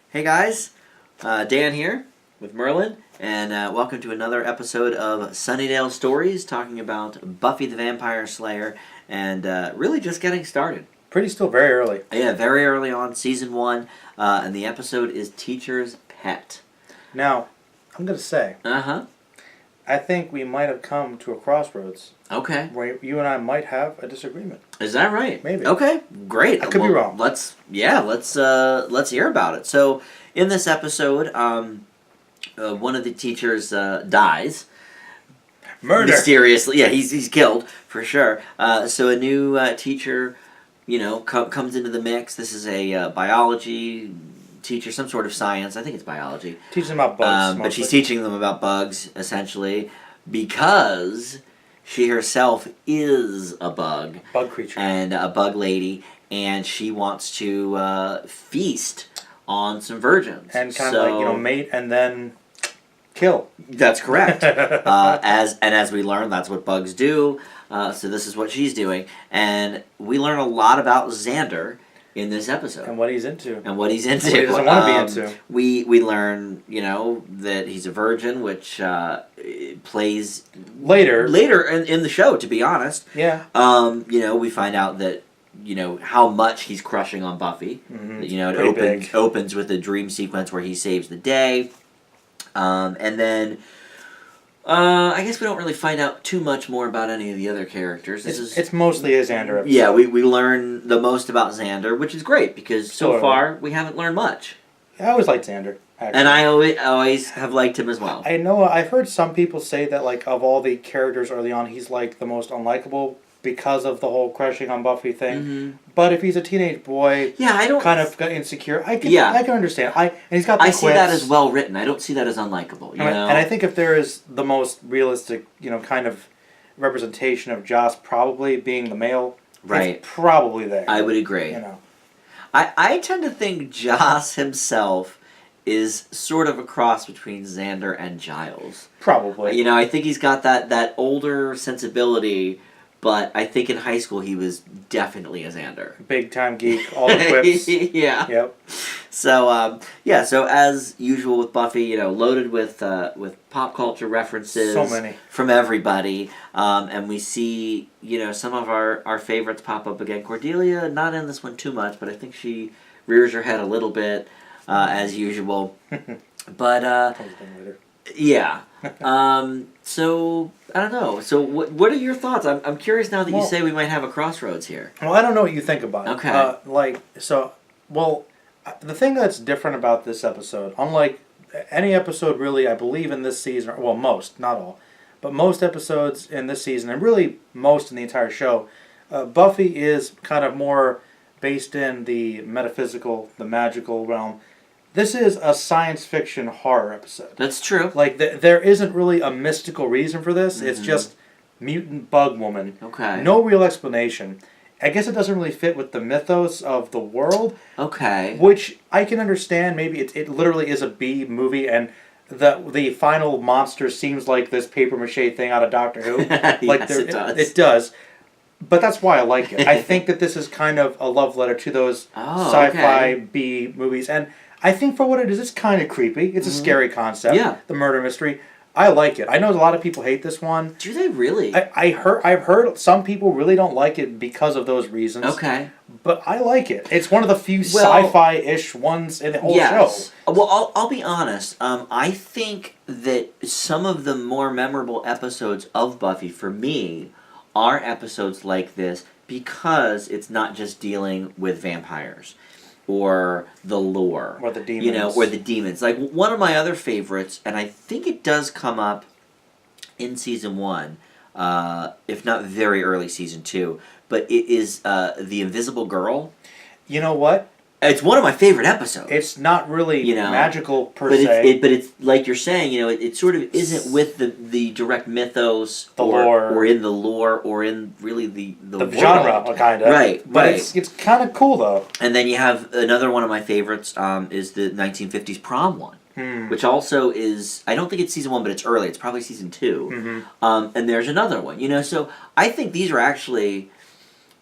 Hey guys, Dan here with Merlin, and welcome to another episode of Sunnydale Stories, talking about Buffy the Vampire Slayer, and really just getting started. Still very early. Yeah, very early on, season 1, and the episode is Teacher's Pet. Now, I'm going to say, Uh-huh. I think we might have come to a crossroads Okay. where you and I might have a disagreement. Is that right? Maybe. Okay, great. I could be wrong. Let's hear about it. So, in this episode, one of the teachers dies. Murder! Mysteriously. Yeah, he's killed, for sure. So a new teacher, comes into the mix. This is a biology teacher, some sort of science. I think it's biology. Teaching them about bugs. But she's teaching them about bugs, essentially, because she herself is a bug. Bug creature. And a bug lady, and she wants to feast on some virgins. And kind of mate and then kill. That's correct. As we learn, that's what bugs do. So this is what she's doing, and we learn a lot about Xander in this episode And what he's into. what he doesn't want to be into. We learn, that he's a virgin, which plays Later in the show. To be honest, Yeah. we find out that how much he's crushing on Buffy. Mm-hmm. It opens with a dream sequence where he saves the day. And then, I guess we don't really find out too much more about any of the other characters. It's mostly a Xander episode. Yeah, we learn the most about Xander, which is great, because so far we haven't learned much. I always liked Xander, actually. And I always have liked him as well. I know, I've heard some people say that, of all the characters early on, he's, the most unlikable because of the whole crushing on Buffy thing. Mm-hmm. But if he's a teenage boy, I don't kind of insecure, I can understand. And he's got the I quips. see that as well written. I don't see that as unlikable. And I think if there is the most realistic, kind of representation of Joss probably being the male, right, it's probably there. I would agree. I tend to think Joss himself is sort of a cross between Xander and Giles. Probably. I think he's got that older sensibility, but I think in high school he was definitely a Xander. Big time geek, all the quips. Yeah. Yep. So so as usual with Buffy, loaded with pop culture references. So many. From everybody, and we see some of our favorites pop up again. Cordelia, not in this one too much, but I think she rears her head a little bit as usual. But yeah. So I don't know. So what are your thoughts? I'm curious now that you say we might have a crossroads here. Well, I don't know what you think about it. Okay. The thing that's different about this episode, unlike any episode really, I believe in this season, well, most, not all, but most episodes in this season, and really most in the entire show, Buffy is kind of more based in the metaphysical, the magical realm. This is a science fiction horror episode. That's true. There isn't really a mystical reason for this. Mm-hmm. It's just mutant bug woman. Okay. No real explanation. I guess it doesn't really fit with the mythos of the world. Okay. Which I can understand. Maybe it literally is a B movie, and the final monster seems like this paper mache thing out of Doctor Who. Yes, it does. It does. But that's why I like it. I think that this is kind of a love letter to those sci-fi B movies, and I think for what it is, it's kind of creepy. It's a scary concept. Yeah. The murder mystery. I like it. I know a lot of people hate this one. Do they really? I've heard some people really don't like it because of those reasons. Okay. But I like it. It's one of the few sci-fi-ish ones in the whole show. Well, I'll be honest. I think that some of the more memorable episodes of Buffy, for me, are episodes like this because it's not just dealing with vampires or the lore. Or the demons. Or the demons. Like, one of my other favorites, and I think it does come up in Season 1, if not very early Season 2, but it is The Invisible Girl. You know what? It's one of my favorite episodes. It's not really magical per se. But it's like you're saying, it sort of isn't with the direct mythos, lore, or in the lore, or in really the genre, kind of. Right, but it's kind of cool though. And then you have another one of my favorites is the 1950s prom one, which also is, I don't think it's Season 1, but it's early. It's probably Season 2. Mm-hmm. And there's another one. So I think these are actually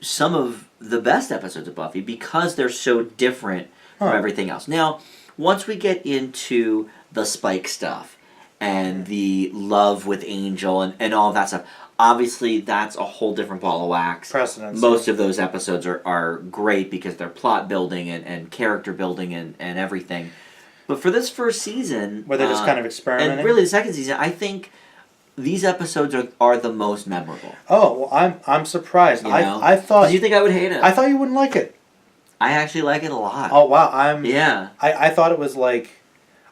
some of the best episodes of Buffy because they're so different from everything else. Now, once we get into the Spike stuff and the love with Angel and all of that stuff, obviously that's a whole different ball of wax. Precedence. Most of those episodes are great because they're plot building and character building and everything. But for this first season, where they're just kind of experimenting, and really the second season, I think these episodes are the most memorable. Oh, well, I'm surprised. You know? I thought. Did you think I would hate it? I thought you wouldn't like it. I actually like it a lot. Oh wow, I thought it was like.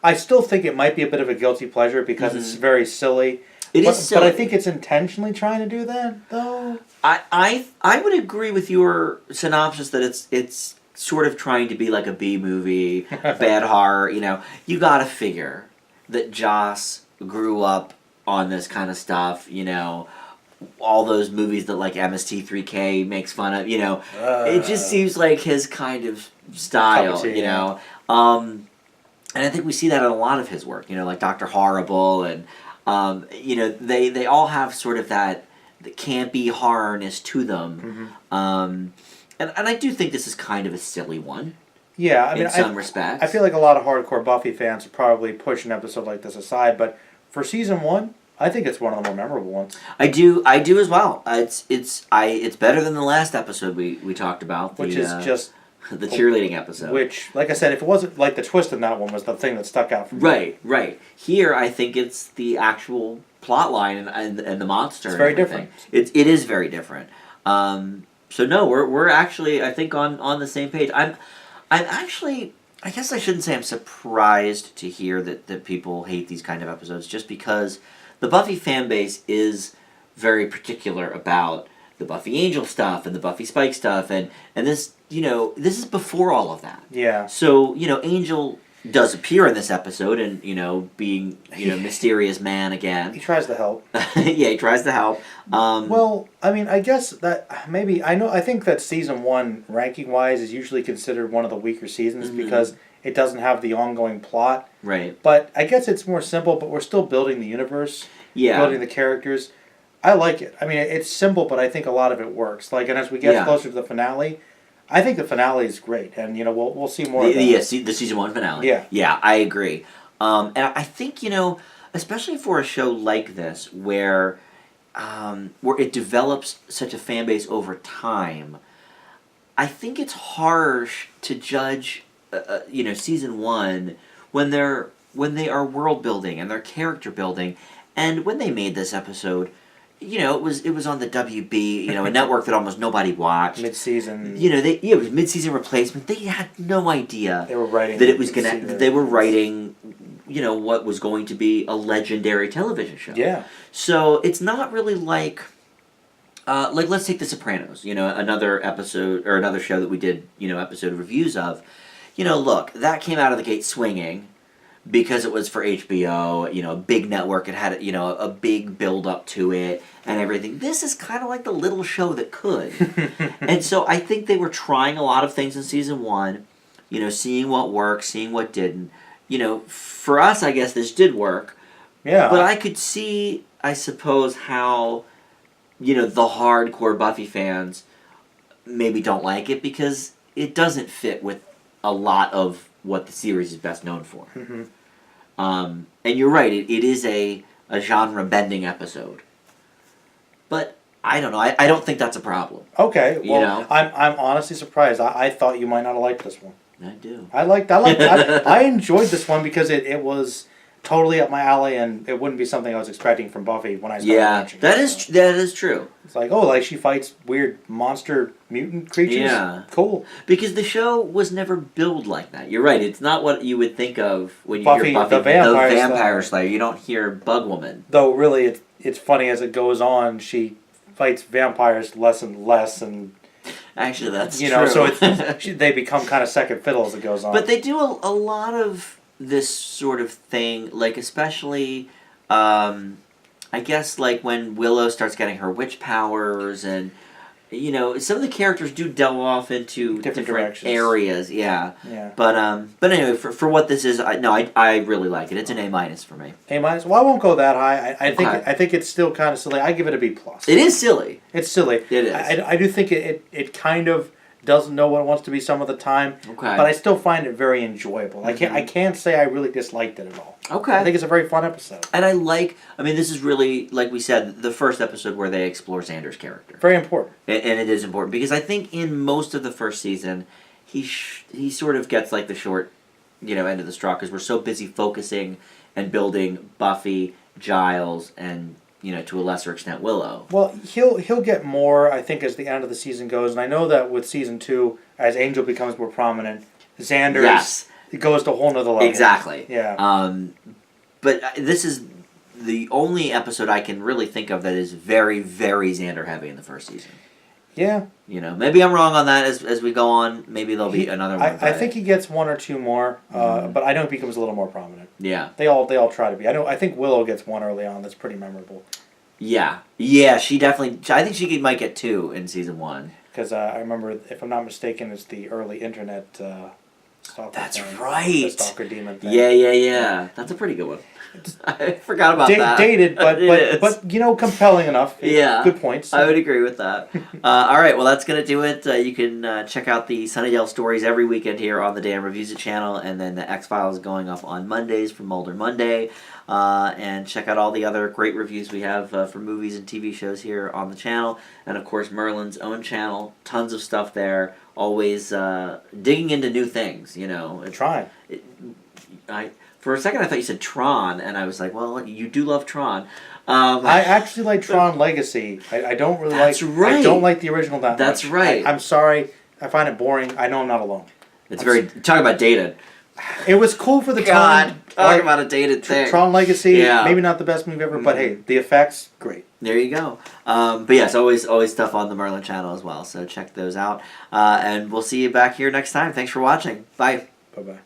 I still think it might be a bit of a guilty pleasure because it's very silly. It is silly. But I think it's intentionally trying to do that, though. I would agree with your synopsis that it's sort of trying to be like a B movie, bad horror. You know, you gotta figure that Joss grew up on this kind of stuff. You know, all those movies that like MST3K makes fun of. You know, it just seems like his kind of style. Tea, you know, and I think we see that in a lot of his work. You know, like Dr. Horrible and. You know, they all have sort of that the campy horrorness to them. And I do think this is kind of a silly one. Yeah, I mean, in some respects. I feel like a lot of hardcore Buffy fans would probably push an episode like this aside, but for season 1, I think it's one of the more memorable ones. I do as well. It's better than the last episode we talked about, which is just the cheerleading episode. Which, like I said, if it wasn't like the twist in that one was the thing that stuck out for me. Right. Here, I think it's the actual plot line and the monster. It's very different. It is very different. So no, we're actually I think on the same page. I'm actually, I guess I shouldn't say I'm surprised to hear that people hate these kind of episodes, just because the Buffy fan base is very particular about the Buffy Angel stuff and the Buffy Spike stuff, and this, you know, this is before all of that. Yeah. So, you know, Angel does appear in this episode and, you know, being, you know, mysterious man again. He tries to help. Yeah, he tries to help. Well, I mean, I guess that maybe, I think that season 1, ranking-wise, is usually considered one of the weaker seasons because it doesn't have the ongoing plot. Right. But I guess it's more simple, but we're still building the universe. Yeah. Building the characters. I like it. I mean, it's simple, but I think a lot of it works. Like, and as we get closer to the finale, I think the finale is great, and you know we'll see more of that. Yeah, the season 1 finale. Yeah, I agree. And I think, you know, especially for a show like this, where it develops such a fan base over time, I think it's harsh to judge, you know, season 1 when they are world building and they're character building, and when they made this episode. You know, it was on the WB, you know, a network that almost nobody watched. Mid-season. You know, it was mid-season replacement. They had no idea they were writing that it was they were writing, you know, what was going to be a legendary television show. Yeah. So it's not really like let's take The Sopranos. You know, another episode or another show that we did, you know, episode reviews of. You know, look, that came out of the gate swinging. Because it was for HBO, you know, a big network, it had, you know, a big build-up to it and everything. This is kind of like the little show that could. And so I think they were trying a lot of things in season 1, you know, seeing what worked, seeing what didn't. You know, for us, I guess this did work. Yeah. But I could see, I suppose, how, you know, the hardcore Buffy fans maybe don't like it because it doesn't fit with a lot of what the series is best known for. And you're right, it is a genre-bending episode. But, I don't know, I don't think that's a problem. Okay, well, you know? I'm honestly surprised. I thought you might not have liked this one. I do. I enjoyed this one because it was totally up my alley, and it wouldn't be something I was expecting from Buffy when I started watching. That is true. It's like, oh, like she fights weird monster mutant creatures. Yeah, cool. Because the show was never billed like that. You're right. It's not what you would think of when you Buffy, hear Buffy, the Vampire Slayer. You don't hear Bug Woman. Though really, it's funny as it goes on. She fights vampires less and less, and actually, that's you true. know, so they become kind of second fiddle as it goes on. But they do a lot of this sort of thing, like especially, I guess, like when Willow starts getting her witch powers, and you know, some of the characters do delve off into different directions. Areas. Yeah. But anyway, for what this is, I really like it. It's an A- for me. A-? Well, I won't go that high. I think it's still kind of silly. I give it a B+. It is silly. It's silly. It is. I do think it kind of doesn't know what it wants to be some of the time. Okay. But I still find it very enjoyable. Mm-hmm. I can't say I really disliked it at all. Okay. I think it's a very fun episode. And this is really, like we said, the first episode where they explore Xander's character. Very important. And it is important because I think in most of the first season, he sort of gets like the short, end of the straw because we're so busy focusing and building Buffy, Giles, and to a lesser extent Willow. Well, he'll get more, I think, as the end of the season goes, and I know that with season 2, as Angel becomes more prominent, Xander it goes to a whole nother level. Exactly. Yeah. But this is the only episode I can really think of that is very, very Xander heavy in the first season. Yeah. Maybe I'm wrong on that as we go on. Maybe there'll be another one. I think he gets one or two more, but I know he becomes a little more prominent. Yeah. They all try to be. I think Willow gets one early on that's pretty memorable. Yeah, she definitely. I think she might get 2 in season 1. Because I remember, if I'm not mistaken, it's the early internet stalker. That's thing, right. The stalker demon thing. Yeah. That's a pretty good one. I forgot about that. Dated, but compelling enough. Yeah. Good points. I would agree with that. All right, well, that's going to do it. You can check out the Sunnydale stories every weekend here on the Dan Reviews It channel, and then the X-Files going up on Mondays for Mulder Monday. And check out all the other great reviews we have for movies and TV shows here on the channel. And, of course, Merlin's own channel. Tons of stuff there. Always digging into new things, Trying. For a second, I thought you said Tron, and I was like, well, you do love Tron. I actually like Tron Legacy. I don't really That's like. right. I don't like the original that That's much. right. I'm sorry. I find it boring. I know I'm not alone. It's talk about dated. It was cool for the God, time. talk about a dated thing. Tron Legacy, Yeah. maybe not the best movie ever, but hey, the effects, great. There you go. But yes, always stuff on the Merlin channel as well, so check those out. And we'll see you back here next time. Thanks for watching. Bye. Bye-bye.